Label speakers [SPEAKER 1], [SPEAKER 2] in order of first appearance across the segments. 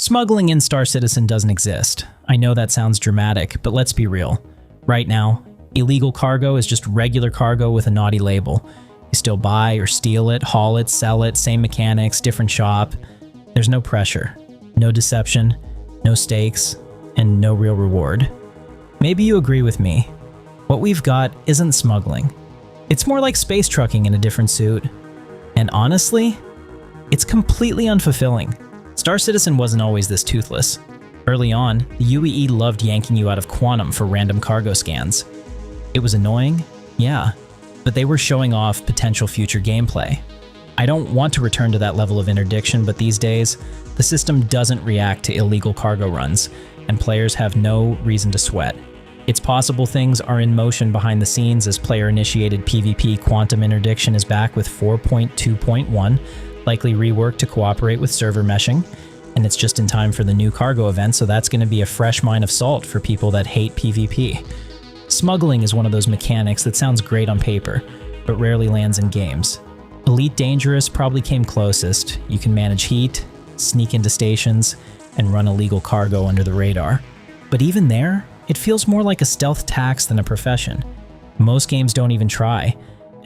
[SPEAKER 1] Smuggling in Star Citizen doesn't exist. I know that sounds dramatic, but let's be real. Right now, illegal cargo is just regular cargo with a naughty label. You still buy or steal it, haul it, sell it, same mechanics, different shop. There's no pressure, no deception, no stakes, and no real reward. Maybe you agree with me. What we've got isn't smuggling. It's more like space trucking in a different suit. And honestly, it's completely unfulfilling. Star Citizen wasn't always this toothless. Early on, the UEE loved yanking you out of Quantum for random cargo scans. It was annoying, yeah, but they were showing off potential future gameplay. I don't want to return to that level of interdiction, but these days, the system doesn't react to illegal cargo runs, and players have no reason to sweat. It's possible things are in motion behind the scenes as player-initiated PvP Quantum Interdiction is back with 4.2.1, likely reworked to cooperate with server meshing, and it's just in time for the new cargo event, so that's going to be a fresh mine of salt for people that hate PvP. Smuggling is one of those mechanics that sounds great on paper, but rarely lands in games. Elite Dangerous probably came closest. You can manage heat, sneak into stations, and run illegal cargo under the radar. But even there, it feels more like a stealth tax than a profession. Most games don't even try,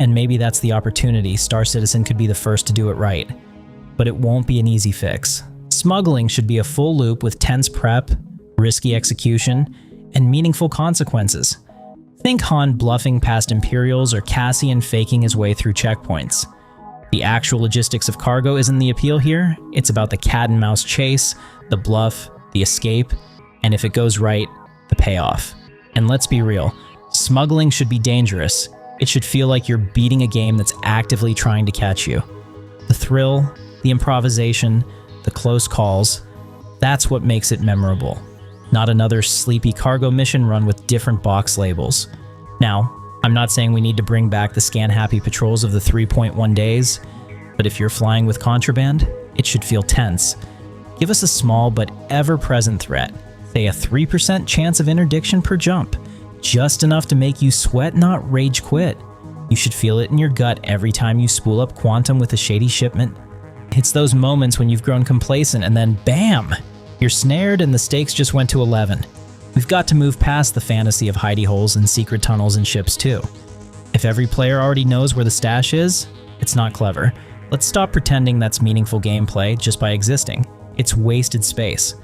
[SPEAKER 1] and maybe that's the opportunity. Star Citizen could be the first to do it right. But it won't be an easy fix. Smuggling should be a full loop with tense prep, risky execution, and meaningful consequences. Think Han bluffing past Imperials or Cassian faking his way through checkpoints. The actual logistics of cargo isn't the appeal here. It's about the cat and mouse chase, the bluff, the escape, and if it goes right, the payoff. And let's be real, smuggling should be dangerous. It should feel like you're beating a game that's actively trying to catch you. The thrill, the improvisation, the close calls, that's what makes it memorable. Not another sleepy cargo mission run with different box labels. Now, I'm not saying we need to bring back the scan-happy patrols of the 3.1 days, but if you're flying with contraband, it should feel tense. Give us a small but ever-present threat, say a 3% chance of interdiction per jump, just enough to make you sweat, not rage quit. You should feel it in your gut every time you spool up Quantum with a shady shipment. It's those moments when you've grown complacent and then BAM! You're snared and the stakes just went to 11. We've got to move past the fantasy of hidey holes and secret tunnels in ships too. If every player already knows where the stash is, it's not clever. Let's stop pretending that's meaningful gameplay just by existing. It's wasted space.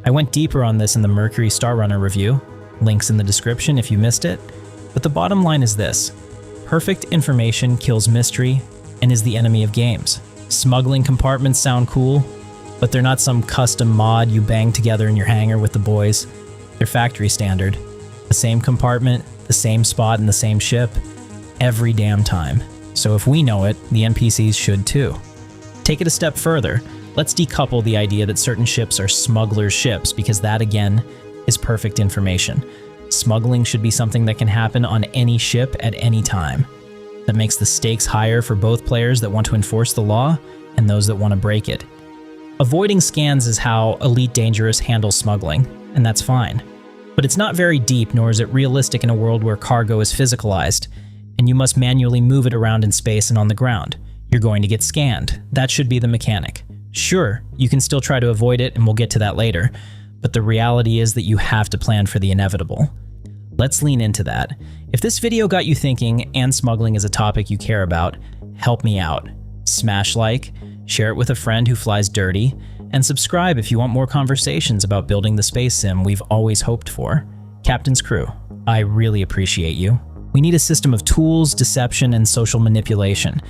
[SPEAKER 1] I went deeper on this in the Mercury Star Runner review. Links in the description if you missed it. But the bottom line is this. Perfect information kills mystery and is the enemy of games. Smuggling compartments sound cool, but they're not some custom mod you bang together in your hangar with the boys. They're factory standard. The same compartment, the same spot in the same ship, every damn time. So if we know it, the NPCs should too. Take it a step further. Let's decouple the idea that certain ships are smugglers' ships, because that again is perfect information. Smuggling should be something that can happen on any ship at any time. That makes the stakes higher for both players that want to enforce the law and those that want to break it. Avoiding scans is how Elite Dangerous handles smuggling, and that's fine. But it's not very deep, nor is it realistic in a world where cargo is physicalized, and you must manually move it around in space and on the ground. You're going to get scanned. That should be the mechanic. Sure, you can still try to avoid it, and we'll get to that later, but the reality is that you have to plan for the inevitable. Let's lean into that. If this video got you thinking and smuggling is a topic you care about, help me out. Smash like, share it with a friend who flies dirty, and subscribe if you want more conversations about building the space sim we've always hoped for. Captain's Crew, I really appreciate you. We need a system of tools, deception, and social manipulation.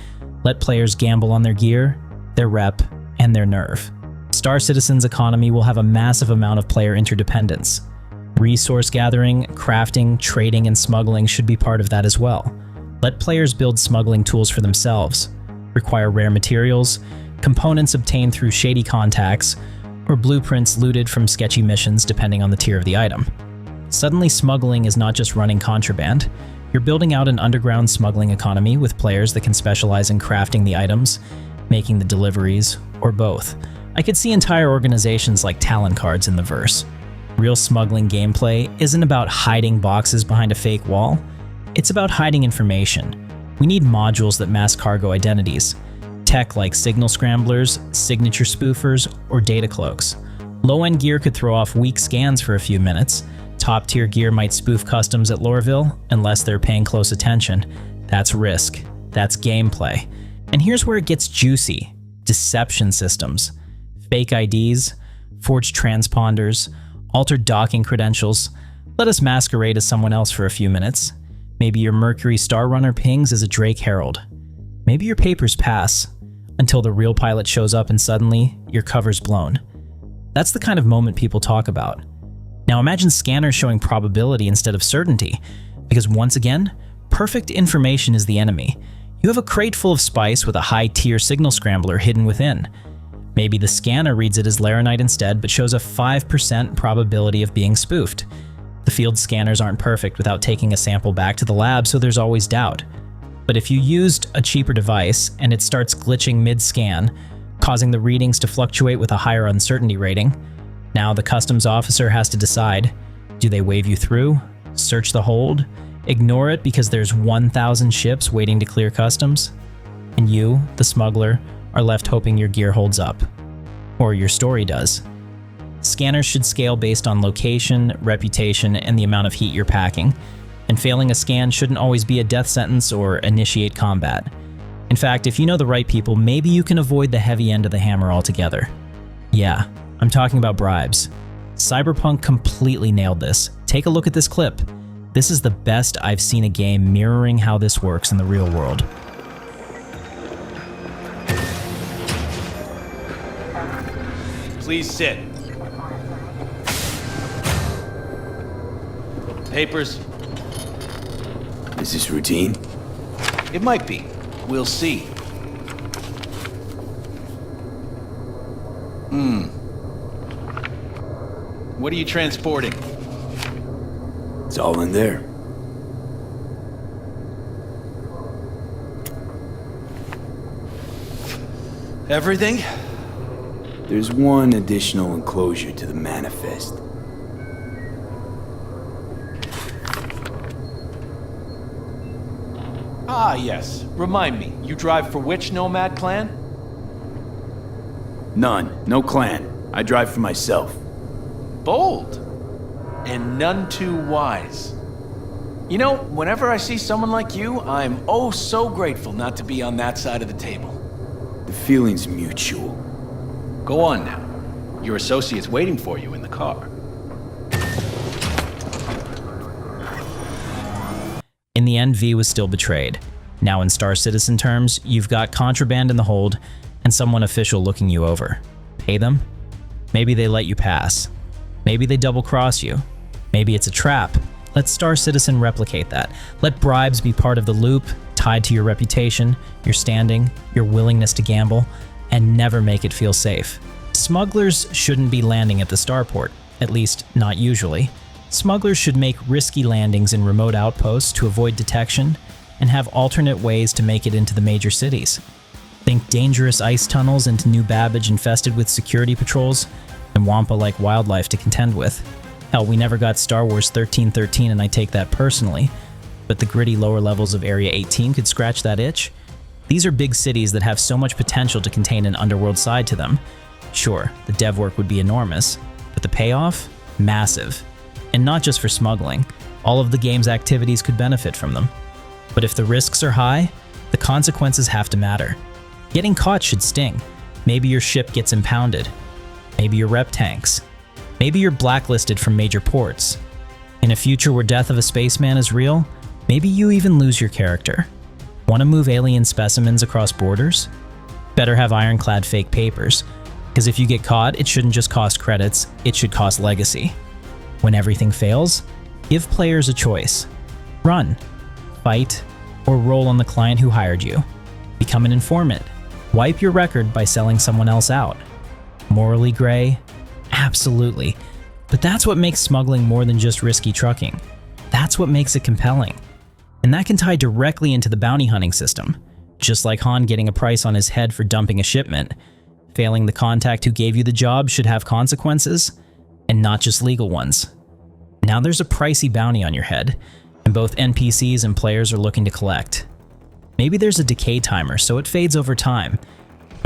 [SPEAKER 1] Let players gamble on their gear, their rep, and their nerve. Star Citizen's economy will have a massive amount of player interdependence. Resource gathering, crafting, trading, and smuggling should be part of that as well. Let players build smuggling tools for themselves. Require rare materials, components obtained through shady contacts, or blueprints looted from sketchy missions depending on the tier of the item. Suddenly, smuggling is not just running contraband. You're building out an underground smuggling economy with players that can specialize in crafting the items, making the deliveries, or both. I could see entire organizations like Talon Cards in the verse. Real smuggling gameplay isn't about hiding boxes behind a fake wall. It's about hiding information. We need modules that mask cargo identities. Tech like signal scramblers, signature spoofers, or data cloaks. Low-end gear could throw off weak scans for a few minutes. Top-tier gear might spoof customs at Lorville unless they're paying close attention. That's risk. That's gameplay. And here's where it gets juicy. Deception systems. Fake IDs, forged transponders, altered docking credentials. Let us masquerade as someone else for a few minutes. Maybe your Mercury Star Runner pings as a Drake Herald. Maybe your papers pass until the real pilot shows up and suddenly your cover's blown. That's the kind of moment people talk about. Now imagine scanners showing probability instead of certainty, because once again, perfect information is the enemy. You have a crate full of spice with a high-tier signal scrambler hidden within. Maybe the scanner reads it as laranite instead, but shows a 5% probability of being spoofed. The field scanners aren't perfect without taking a sample back to the lab, so there's always doubt. But if you used a cheaper device and it starts glitching mid-scan, causing the readings to fluctuate with a higher uncertainty rating, now the customs officer has to decide, do they wave you through, search the hold, ignore it because there's 1,000 ships waiting to clear customs, and you, the smuggler, are left hoping your gear holds up. Or your story does. Scanners should scale based on location, reputation, and the amount of heat you're packing, and failing a scan shouldn't always be a death sentence or initiate combat. In fact, if you know the right people, maybe you can avoid the heavy end of the hammer altogether. Yeah, I'm talking about Bribes. Cyberpunk completely nailed this. Take a look at this clip. This is the best I've seen a game mirroring how this works in the real world.
[SPEAKER 2] Please sit. Papers?
[SPEAKER 3] Is this routine?
[SPEAKER 2] It might be. We'll see. What are you transporting?
[SPEAKER 3] It's all in there.
[SPEAKER 2] Everything?
[SPEAKER 3] There's one additional enclosure to the manifest.
[SPEAKER 2] Ah, yes. Remind me, you drive for which nomad clan?
[SPEAKER 3] None. No clan. I drive for myself.
[SPEAKER 2] Bold. And none too wise. You know, whenever I see someone like you, I'm oh so grateful not to be on that side of the table.
[SPEAKER 3] The feeling's mutual.
[SPEAKER 2] Go on now. Your associate's waiting for you in the car.
[SPEAKER 1] In the end, V was still betrayed. Now in Star Citizen terms, you've got contraband in the hold and someone official looking you over. Pay them? Maybe they let you pass. Maybe they double-cross you. Maybe it's a trap. Let Star Citizen replicate that. Let Bribes be part of the loop, tied to your reputation, your standing, your willingness to gamble, and never make it feel safe. Smugglers shouldn't be landing at the starport, at least not usually. Smugglers should make risky landings in remote outposts to avoid detection and have alternate ways to make it into the major cities. Think dangerous ice tunnels into New Babbage infested with security patrols and Wampa-like wildlife to contend with. Hell, we never got Star Wars 1313 and I take that personally, but the gritty lower levels of Area 18 could scratch that itch. These are big cities that have so much potential to contain an underworld side to them. Sure, the dev work would be enormous, but the payoff? Massive. And not just for smuggling. All of the game's activities could benefit from them. But if the risks are high, the consequences have to matter. Getting caught should sting. Maybe your ship gets impounded. Maybe your rep tanks. Maybe you're blacklisted from major ports. In a future where death of a spaceman is real, maybe you even lose your character. Want to move alien specimens across borders? Better have ironclad fake papers, because if you get caught, it shouldn't just cost credits, it should cost legacy. When everything fails, give players a choice. Run, fight, or roll on the client who hired you. Become an informant. Wipe your record by selling someone else out. Morally gray? Absolutely. But that's what makes smuggling more than just risky trucking. That's what makes it compelling. And that can tie directly into the bounty hunting system. Just like Han getting a price on his head for dumping a shipment. Failing the contact who gave you the job should have consequences, and not just legal ones. Now there's a pricey bounty on your head, and both NPCs and players are looking to collect. Maybe there's a decay timer, so it fades over time,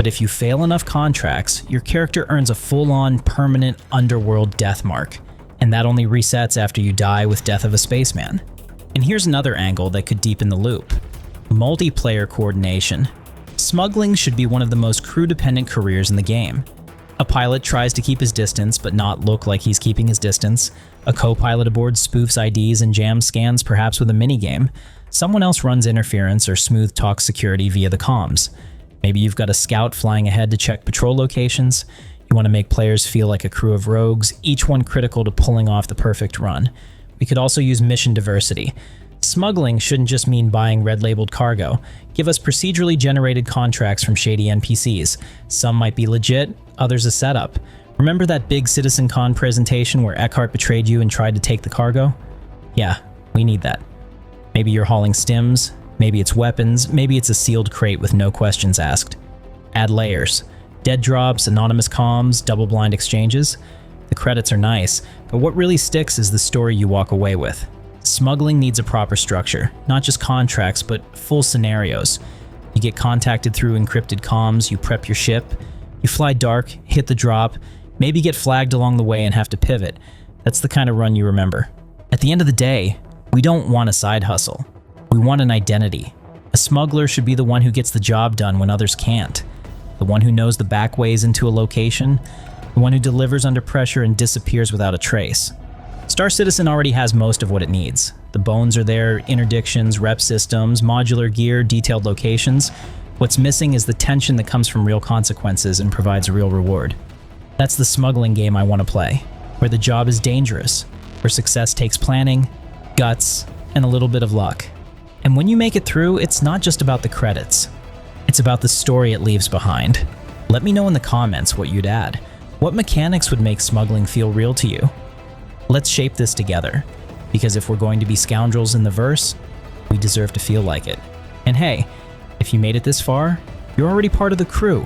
[SPEAKER 1] But if you fail enough contracts, your character earns a full-on permanent Underworld death mark, and that only resets after you die with Death of a Spaceman. And here's another angle that could deepen the loop. Multiplayer coordination. Smuggling should be one of the most crew-dependent careers in the game. A pilot tries to keep his distance but not look like he's keeping his distance. A co-pilot aboard spoofs IDs and jams scans perhaps with a minigame. Someone else runs interference or smooth talk security via the comms. Maybe you've got a scout flying ahead to check patrol locations. You want to make players feel like a crew of rogues, each one critical to pulling off the perfect run. We could also use mission diversity. Smuggling shouldn't just mean buying red-labeled cargo. Give us procedurally generated contracts from shady NPCs. Some might be legit, others a setup. Remember that big CitizenCon presentation where Eckhart betrayed you and tried to take the cargo? Yeah, we need that. Maybe you're hauling stims, maybe it's weapons, maybe it's a sealed crate with no questions asked. Add layers. Dead drops, anonymous comms, double-blind exchanges. The credits are nice, but what really sticks is the story you walk away with. Smuggling needs a proper structure, not just contracts, but full scenarios. You get contacted through encrypted comms, you prep your ship, you fly dark, hit the drop, maybe get flagged along the way and have to pivot. That's the kind of run you remember. At the end of the day, we don't want a side hustle. We want an identity. A smuggler should be the one who gets the job done when others can't. The one who knows the back ways into a location, the one who delivers under pressure and disappears without a trace. Star Citizen already has most of what it needs. The bones are there, interdictions, rep systems, modular gear, detailed locations. What's missing is the tension that comes from real consequences and provides a real reward. That's the smuggling game I want to play, where the job is dangerous, where success takes planning, guts, and a little bit of luck. And when you make it through, it's not just about the credits. It's about the story it leaves behind. Let me know in the comments what you'd add. What mechanics would make smuggling feel real to you? Let's shape this together, because if we're going to be scoundrels in the verse, we deserve to feel like it. And hey, if you made it this far, you're already part of the crew,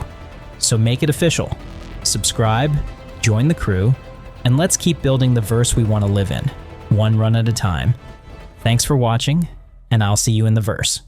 [SPEAKER 1] so make it official. Subscribe, join the crew, and let's keep building the verse we want to live in, one run at a time. Thanks for watching, and I'll see you in the verse.